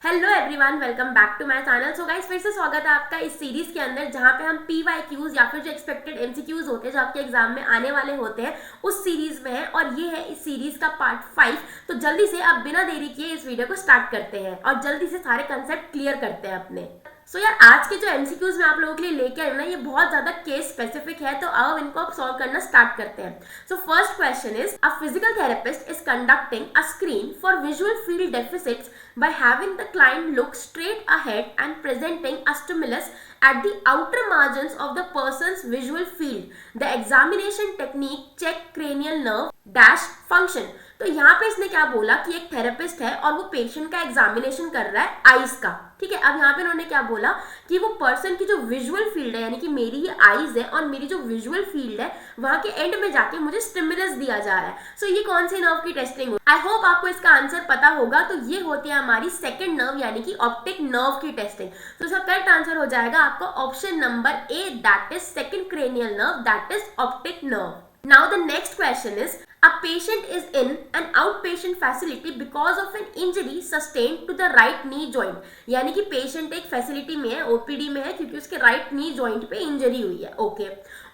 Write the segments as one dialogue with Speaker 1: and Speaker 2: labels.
Speaker 1: Hello everyone, welcome back to my channel. So guys, फिर से स्वागत है आपका इस सीरीज के अंदर जहां पे हम PYQs या फिर जो एक्सपेक्टेड MCQs होते हैं जो आपके एग्जाम में आने वाले होते हैं उस सीरीज में है, और ये है इस सीरीज का पार्ट 5। तो जल्दी से अब बिना देरी किए इस वीडियो को स्टार्ट करते हैं और जल्दी से सारे कंसेप्ट क्लियर करते हैं अपने। सो यार, आज के जो MCQs मैं आप लोगों के लिए लेके आई हूँ ना, ये बहुत ज्यादा केस स्पेसिफिक है, तो अब इनको आप सॉल्व करना स्टार्ट करते हैं। So first question is, a physical therapist is conducting a screen for visual field deficits by having the client look straight ahead and presenting a stimulus at the outer margins of the person's visual field. The examination technique check cranial nerve dash function. तो यहाँ पे इसने क्या बोला कि एक therapist है और वो पेशेंट का एग्जामिनेशन कर रहा है आईज का। ठीक है, अब यहाँ पे उन्होंने क्या बोला कि वो पर्सन की जो विजुअल फील्ड है, यानी कि मेरी ये आईज है और मेरी जो विजुअल फील्ड है वहां के एंड में जाके मुझे स्टिमुलस दिया जा रहा है। सो ये कौन सी नर्व की टेस्टिंग हो? आई होप आपको इसका आंसर पता होगा। तो ये होती है हमारी सेकंड नर्व यानी कि ऑप्टिक नर्व की टेस्टिंग। तो इसका करेक्ट आंसर हो जाएगा आपका option number A, that is second cranial nerve, that is optic nerve. Now the next question is, a patient is in an outpatient facility because of an injury sustained to the right knee joint. यानी कि patient एक facility में है, OPD में है, क्योंकि उसके right knee joint पे इंजरी हुई है। Okay,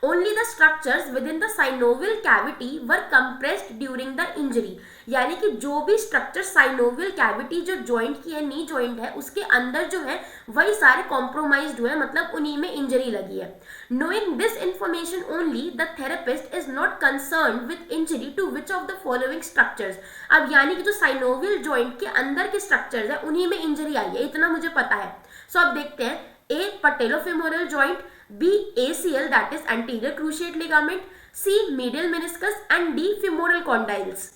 Speaker 1: only the structures with in the synovial cavity were compressed during the injury. यानी कि जो भी स्ट्रक्चर साइनोवियल कैविटी जो जॉइंट की है, नी जॉइंट है, उसके अंदर जो है वही सारे कॉम्प्रोमाइज्ड हुए, मतलब उन्हीं में इंजरी लगी है। Knowing this information only, the therapist is not concerned with injury to which of the following structures. अब यानी कि जो साइनोवियल जॉइंट के अंदर के स्ट्रक्चर्स है उन्हीं में इंजरी आई है, इतना मुझे पता है। सो अब देखते हैं, A patellofemoral joint, B ACL that is anterior cruciate ligament, C medial meniscus and D femoral condyles.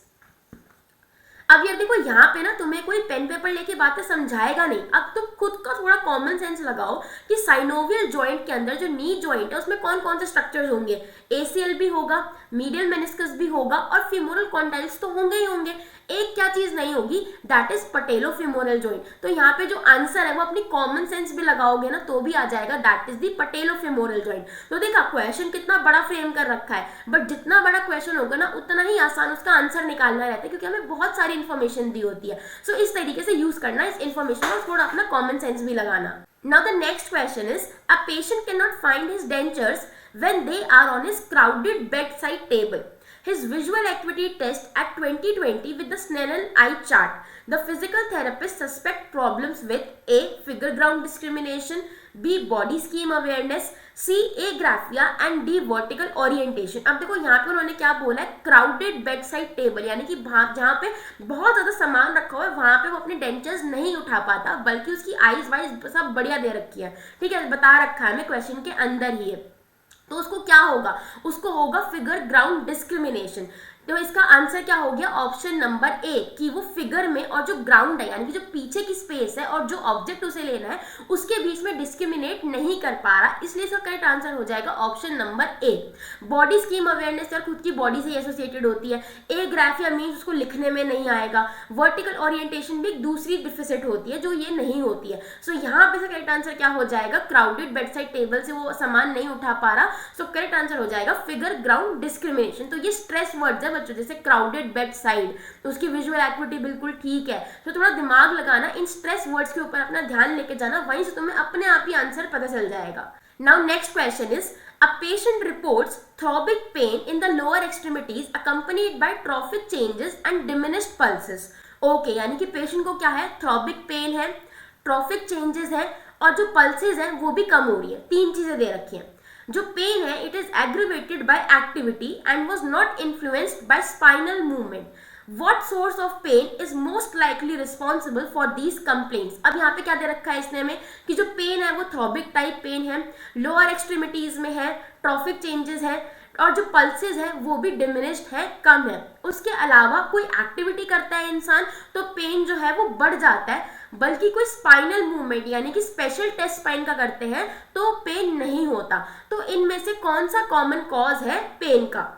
Speaker 1: अब यार देखो, यहाँ पे ना तुम्हें कोई पेन पेपर लेके बातें समझाएगा नहीं। अब तुम खुद का थोड़ा कॉमन सेंस लगाओ कि साइनोवियल जॉइंट के अंदर जो नी जॉइंट है उसमें कौन कौन से स्ट्रक्चर्स होंगे। ACL भी होगा, मीडियल मेनिस्कस भी होगा और फीमोरल कॉन्डाइल्स तो होंगे ही होंगे। एक क्या चीज नहीं होगी, दैट इज पटेलोफेमोरल जॉइंट। तो यहाँ पे जो आंसर है वो अपनी कॉमन सेंस भी लगाओगे ना तो भी आ जाएगा, दैट इज दी पटेलोफेमोरल जॉइंट। तो देखा, क्वेश्चन कितना बड़ा फ्रेम कर रखा है, बट जितना बड़ा क्वेश्चन होगा ना उतना ही आसान उसका आंसर निकालना रहता है, क्योंकि हमें बहुत सारी इन्फॉर्मेशन दी होती है। सो इस तरीके से यूज करना इस इन्फॉर्मेशन और थोड़ा अपना कॉमन सेंस भी लगाना। Now the next question is, a patient cannot find his dentures when they are on his crowded bedside table. His visual acuity test at 2020 with the Snellen eye chart. The physical therapist suspect problems with A. figure ground discrimination, B. body scheme awareness, C. agraphia and D. vertical orientation. अब देखो यहाँ पे उन्होंने क्या बोला है, crowded bedside table, यानी कि जहाँ पे बहुत ज्यादा सामान रखा हुआ है वहां पे वो अपने डेंचर्स नहीं उठा पाता, बल्कि उसकी आईज वाइज सब बढ़िया दे रखी है। ठीक है, बता रखा है हमें क्वेश्चन के अंदर ही है। तो उसको क्या होगा, उसको होगा फिगर ग्राउंड डिस्क्रिमिनेशन। तो इसका आंसर क्या हो गया, ऑप्शन नंबर ए, कि वो फिगर में और जो ग्राउंड है यानी कि जो पीछे की स्पेस है और जो ऑब्जेक्ट उसे लेना है उसके बीच में डिस्क्रिमिनेट नहीं कर पा रहा, इसलिए इसका करेक्ट आंसर हो जाएगा option number A. Body scheme awareness यार खुद की बॉडी से एसोसिएटेड होती है। एग्राफिया मीन्स उसको लिखने में नहीं आएगा। वर्टिकल ओरिएंटेशन भी एक दूसरी डिफिसिट होती है जो ये नहीं होती है। सो यहाँ पे करेक्ट आंसर क्या हो जाएगा, क्राउडेड बेडसाइड टेबल से वो सामान नहीं उठा पा रहा। सो करेक्ट आंसर हो जाएगा फिगर ग्राउंड डिस्क्रिमिनेशन। तो ये स्ट्रेस वर्ड्स है बच्चों, जैसे क्राउडेड बेड साइड, तो उसकी विजुअल एक्टिविटी बिल्कुल ठीक है। तो थोड़ा दिमाग लगाना, इन स्ट्रेस वर्ड्स के ऊपर अपना ध्यान लेके जाना, वहीं से तुम्हें अपने आप ही आंसर पता चल जाएगा। Now next question is, a patient reports throbbing pain in the lower extremities accompanied by trophic changes and diminished pulses. Okay, यानी कि पेशेंट को क्या है, थ्रोबिक पेन है, ट्रॉफिक चेंजेस है और जो पल्सेस है वो भी कम हो रही है। तीन चीजें दे रखी हैं। जो पेन है, it is aggravated by activity and was not influenced by spinal movement. What source of pain is most likely responsible for these complaints? अब यहाँ पे क्या दे रखा है इसने में कि जो पेन है वो थ्रोबिक टाइप पेन है, लोअर एक्सट्रीमिटीज में है, ट्रॉफिक चेंजेस है और जो पल्सेस है वो भी डिमिनिश्ड है, कम है। उसके अलावा कोई एक्टिविटी करता है इंसान तो पेन जो है वो बढ़ जाता है, बल्कि कोई स्पाइनल मूवमेंट यानी कि स्पेशल टेस्ट स्पाइन का करते हैं तो पेन नहीं होता। तो इनमें से कौन सा कॉमन कॉज है पेन का?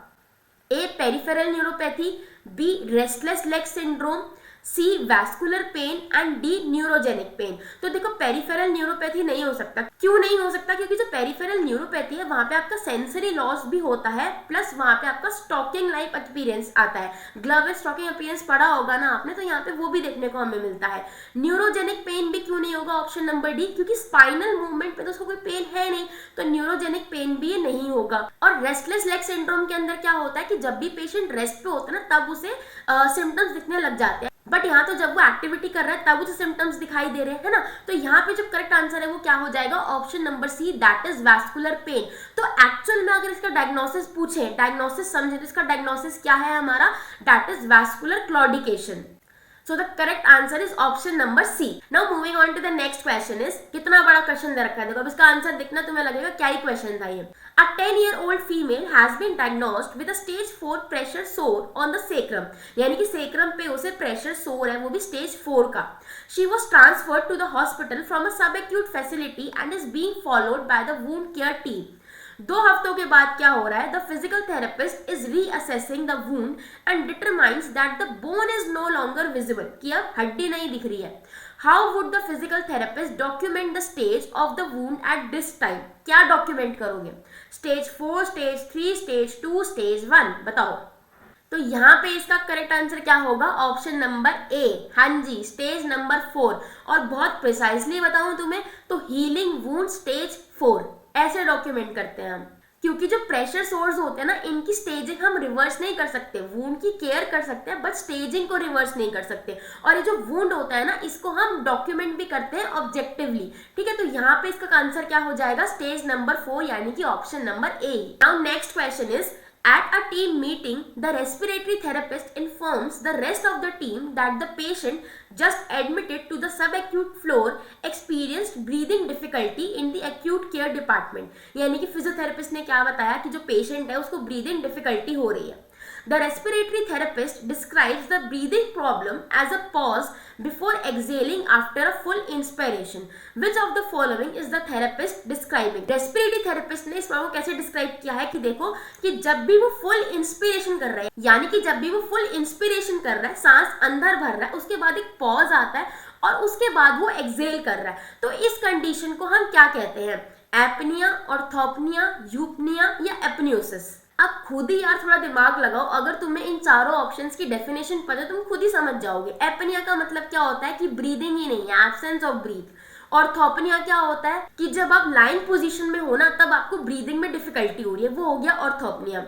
Speaker 1: A peripheral neuropathy, B restless leg syndrome, C vascular pain and D neurogenic pain. तो देखो पेरिफेरल न्यूरोपैथी नहीं हो सकता। क्यों नहीं हो सकता? क्योंकि जो पेरिफेरल न्यूरोपैथी है वहां पे आपका सेंसरी लॉस भी होता है, प्लस वहां पे आपका स्टॉकिंग लाइफ एक्सपीरियंस आता है। ग्लव स्टॉकिंग अपीयरेंस पढ़ा होगा ना आपने, तो यहाँ पे वो भी देखने को हमें मिलता है। न्यूरोजेनिक पेन भी क्यों नहीं होगा ऑप्शन नंबर डी? क्योंकि स्पाइनल मूवमेंट पे तो उसको कोई पेन है नहीं, तो न्यूरोजेनिक पेन भी ये नहीं होगा। और रेस्टलेस लेग सिंड्रोम के अंदर क्या होता है कि जब भी पेशेंट रेस्ट पे होता है ना तब उसे सिम्टम्स दिखने लग जाते हैं, बट यहाँ तो जब वो एक्टिविटी कर रहा है तब उसे सिम्टम्स दिखाई दे रहे हैं, है ना। तो यहाँ पे जो करेक्ट आंसर है वो क्या हो जाएगा? Option number C, that is vascular pain. तो एक्चुअल में अगर इसका डायग्नोसिस पूछे, डायग्नोसिस समझे, तो इसका डायग्नोसिस क्या है हमारा? That is vascular claudication. So the correct answer is option number C. Now moving on to the next question is, कितना बड़ा क्वेश्चन दे रखा है देखो, अब इसका आंसर देखना तुम्हें लगेगा क्या ही क्वेश्चन था ये। A 10-year-old female has been diagnosed with a stage 4 pressure sore on the sacrum, यानी कि सेक्रम पे उसे प्रेशर सोर है, वो भी स्टेज 4 का। She was transferred to the hospital from a subacute facility and is being followed by the wound care team. 2 हफ्तों के बाद क्या हो रहा है? The physical therapist is reassessing the wound and determines that the bone is no longer visible, कि अब हड्डी नहीं दिख रही है। How would the physical therapist document the stage of the wound at this time? क्या डॉक्यूमेंट करोगे? Stage 4, stage 3, stage 2, stage 1, बताओ। तो यहाँ पे इसका करेक्ट आंसर क्या होगा? ऑप्शन नंबर ए, हाँ जी, स्टेज नंबर 4। और बहुत प्रिसाइसली बताऊं तुम्हें तो हीलिंग वुंड स्टेज 4 ऐसे डॉक्यूमेंट करते हैं हम, क्योंकि जो प्रेशर सोर्स होते हैं ना इनकी स्टेजिंग हम रिवर्स नहीं कर सकते। वुंड की केयर कर सकते हैं बट स्टेजिंग को रिवर्स नहीं कर सकते। और ये जो वुंड होता है ना इसको हम डॉक्यूमेंट भी करते हैं ऑब्जेक्टिवली, ठीक है। तो यहाँ पे इसका आंसर क्या हो जाएगा? स्टेज नंबर 4 यानी कि option number A. Now next question is, at a team meeting, the respiratory therapist informs the rest of the team that the patient just admitted to the subacute floor experienced breathing difficulty in the acute care department। यानी कि physiotherapist ने क्या बताया कि जो patient है उसको breathing difficulty हो रही है। The respiratory therapist describes the breathing problem as a pause before exhaling after a full inspiration. Which of the following is the therapist describing? Respiratory therapist ने इस प्रॉब्लम को कैसे डिस्क्राइब किया है कि देखो कि जब भी वो फुल इंस्पिरेशन कर रहा है, यानी कि जब भी वो फुल इंस्पिरेशन कर रहा है, सांस अंदर भर रहा है, उसके बाद एक पॉज आता है और उसके बाद वो एक्सेल कर रहा है। तो इस कंडीशन को हम क्या कहते हैं? एपनिया, ऑर्थोपनिया, यूपनिया या एपनियोसिस। अब खुद ही यार थोड़ा दिमाग लगाओ, अगर तुम्हें इन चारों ऑप्शंस की डेफिनेशन पता है तुम खुद ही समझ जाओगे। एपनिया का मतलब क्या होता है कि ब्रीदिंग ही नहीं है, एब्सेंस ऑफ ब्रीथ। ऑर्थोपनिया क्या होता है कि जब आप लाइन पोजीशन में हो ना तब आपको ब्रीदिंग में डिफिकल्टी हो रही है, वो हो गया ऑर्थोपनिया।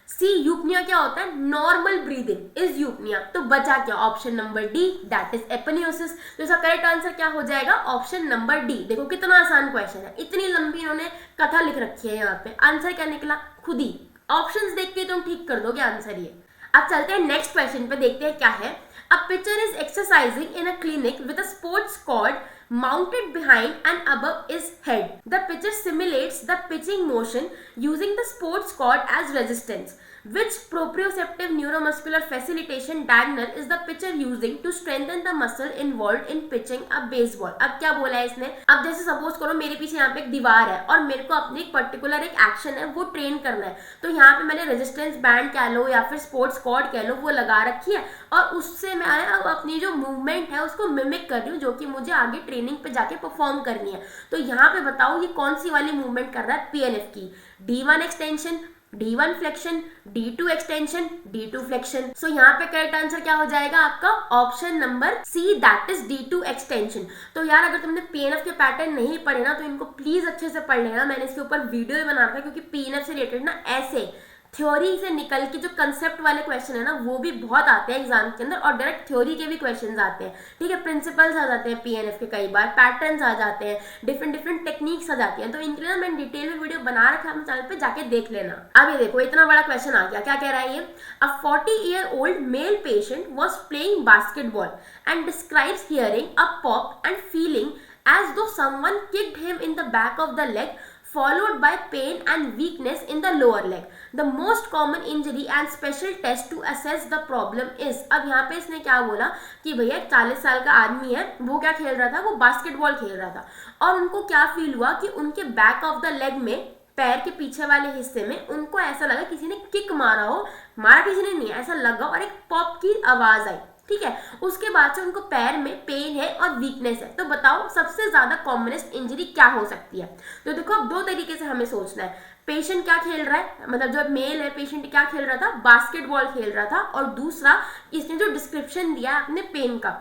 Speaker 1: सी यूपनिया क्या होता है? Normal breathing is eupnoea. तो बचा क्या? Option number D, that is apneusis. तो इसका करेक्ट आंसर क्या हो जाएगा? Option number D. देखो कितना आसान क्वेश्चन है, इतनी लंबी इन्होंने कथा लिख रखी है यहाँ पे, आंसर क्या निकला? खुद ही ऑप्शंस देख के तुम ठीक कर दोगे आंसर ये। अब चलते हैं नेक्स्ट क्वेश्चन पे, देखते हैं क्या है। A pitcher is exercising in a clinic with a sports cord mounted behind and above his head. The pitcher simulates the pitching motion using the sports cord as resistance. Which proprioceptive neuromuscular facilitation diagonal is the pitcher using to strengthen the muscle involved in pitching a baseball? अब क्या बोला है इसने? अब जैसे suppose करो मेरे पीछे यहाँ पे एक दीवार है और मेरे को अपनी एक पर्टिकुलर एक एक्शन है वो ट्रेन करना है, तो यहाँ पे मैंने रेजिस्टेंस बैंड कह लो या फिर स्पोर्ट्स कॉर्ड कह लो वो लगा रखी है और उससे मैं अब अपनी जो मूवमेंट है उसको मिमिक कर रही हूँ जो कि मुझे आगे ट्रेनिंग पे जाके परफॉर्म करनी है। तो यहाँ पे बताओ ये कौन सी वाली मूवमेंट कर रहा है पीएनएफ की? D1 extension, D1 flexion, D2 extension, D2 flexion. So यहाँ पे करेक्ट आंसर क्या हो जाएगा आपका? Option number C, that is D2 extension. तो यार अगर तुमने पीएनएफ के पैटर्न नहीं पढ़े ना तो इनको प्लीज अच्छे से पढ़ लेना, मैंने इसके ऊपर वीडियो भी बना रखा है, क्योंकि पीएनएफ से रिलेटेड ना ऐसे थ्योरी से निकल के जो कंसेप्ट वाले क्वेश्चन है ना वो भी बहुत आते हैं एग्जाम के अंदर, और डायरेक्ट थ्योरी के भी क्वेश्चंस आते हैं, ठीक है। प्रिंसिपल्स आ जाते हैं पीएनएफ के, कई बार पैटर्न्स आ जाते हैं, डिफरेंट टेक्निक्स आ जाती हैं। तो इनके लिए ना मैंने डिटेल में वीडियो बना रखा है, अपने चैनल पे जाके देख लेना। अब ये देखो इतना बड़ा क्वेश्चन आ गया, क्या कह रहा है ये? अ 40-year-old male patient was playing basketball and describes hearing a pop and feeling as though someone kicked him in the back of the leg, followed by pain and weakness in the lower leg. The most common injury and special test to assess the problem is. अब यहाँ पे इसने क्या बोला कि भैया 40 साल का आदमी है, वो क्या खेल रहा था? वो बास्केटबॉल खेल रहा था और उनको क्या फील हुआ कि उनके बैक ऑफ द लेग में, पैर के पीछे वाले हिस्से में उनको ऐसा लगा किसी ने किक मारा हो, मारा किसी ने नहीं, ऐसा लगा और एक पॉप की आवाज आई। ठीक है। उसके बाद से उनको पैर में पेन है और वीकनेस है। तो बताओ सबसे ज्यादा कॉमनेस्ट इंजरी क्या हो सकती है। तो देखो अब दो तरीके से हमें सोचना है। पेशेंट क्या खेल रहा है, मतलब जो मेल है पेशेंट क्या खेल रहा था, बास्केटबॉल खेल रहा था, और दूसरा इसने जो डिस्क्रिप्शन दिया अपने पेन का,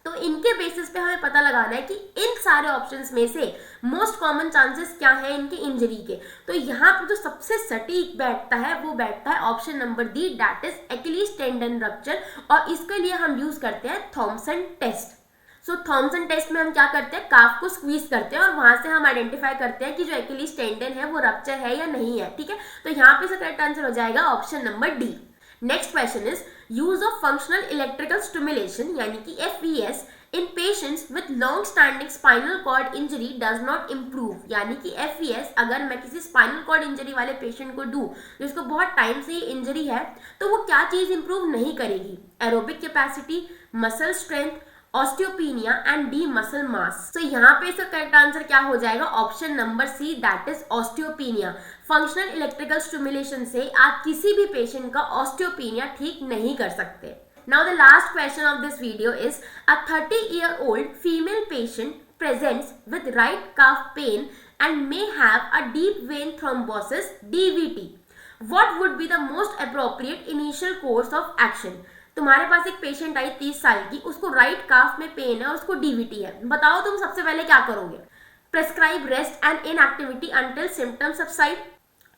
Speaker 1: तो इनके बेसिस पे हमें पता लगाना है कि इन सारे ऑप्शंस में से मोस्ट कॉमन चांसेस क्या है इनके इंजरी के। तो यहाँ पर जो सबसे सटीक बैठता है वो बैठता है option number D, that is Achilles tendon rupture. और इसके लिए हम यूज करते हैं Thompson test. So Thompson test में हम क्या करते हैं, काफ को स्क्वीज करते हैं और वहां से हम आइडेंटिफाई करते हैं कि जो एक्यूलीज टेंडन है वो रप्चर है या नहीं है। ठीक है, तो यहाँ पे करेक्ट आंसर हो जाएगा option number D. Next question is use of functional electrical stimulation यानी कि FES in patients with long standing spinal cord injury does not improve. यानी कि FES अगर मैं किसी स्पाइनल कॉर्ड इंजरी वाले पेशेंट को दूं जिसको बहुत टाइम से ये इंजरी है, तो वो क्या चीज इंप्रूव नहीं करेगी, aerobic capacity, muscle strength, osteopenia and D muscle mass. तो यहाँ पे इसका करेक्ट आंसर क्या हो जाएगा, option number C, that is osteopenia. Functional electrical stimulation से आप किसी भी पेशेंट का ऑस्टियोपीनिया ठीक नहीं कर सकते। Now the last question of this video is a 30-year-old female patient presents with right calf pain and may have a deep vein thrombosis DVT. What would be the most appropriate initial course of action? तुम्हारे पास एक patient आई 30 साल की, उसको right काफ में pen है और उसको DVT है। बताओ तुम सबसे पहले क्या करोगे। Prescribe rest and inactivity until symptoms subside,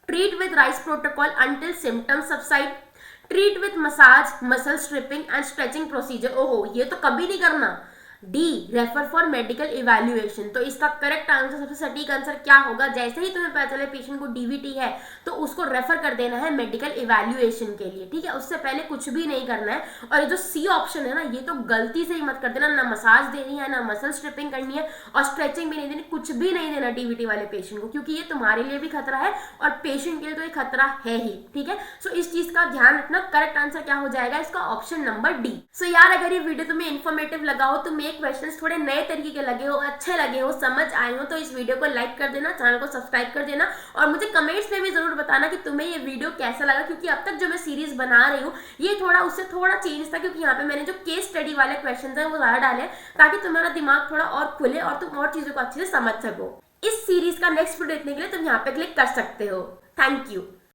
Speaker 1: treat with RICE protocol until symptoms subside, treat with massage, muscle stripping and stretching procedure. ओहो, ये तो कभी नहीं करना। D, refer for medical evaluation. तो इसका करेक्ट आंसर, सबसे सटीक आंसर क्या होगा, जैसे ही तुम्हें पता चले पेशेंट को डीवीटी है तो उसको रेफर कर देना है मेडिकल इवैल्यूएशन के लिए। ठीक है, उससे पहले कुछ भी नहीं करना है। और ये जो सी ऑप्शन है ना, ये तो गलती से ही मत कर देना, ना मसाज देनी है, ना मसल स्ट्रिपिंग करनी है, और स्ट्रेचिंग भी नहीं देनी, कुछ भी नहीं देना डीवीटी वाले पेशेंट को, क्योंकि ये तुम्हारे लिए भी खतरा है और पेशेंट के लिए तो ये खतरा है ही। ठीक है, सो इस चीज का ध्यान रखना। करेक्ट आंसर क्या हो जाएगा इसका, ऑप्शन नंबर डी। सो यार अगर ये वीडियो तुम्हें इन्फॉर्मेटिव लगा हो, तुम्हें क्वेश्चंस थोड़े नए तरीके के लगे हो, अच्छे लगे हो, समझ आए हो, तो इस वीडियो को लाइक कर देना, चैनल को सब्सक्राइब कर देना, और मुझे कमेंट्स में भी जरूर बताना कि तुम्हें ये वीडियो कैसा लगा। क्योंकि अब तक जो मैं सीरीज बना रही हूँ ये थोड़ा उससे थोड़ा चेंज था, क्योंकि यहाँ पे मैंने जो केस स्टडी वाले क्वेश्चन है वो ज्यादा डाले ताकि तुम्हारा दिमाग थोड़ा और खुले और तुम और चीजों को अच्छे से समझ सको। इस सीरीज का नेक्स्ट वीडियो देखने के लिए तुम यहाँ पे क्लिक कर सकते हो। Thank you.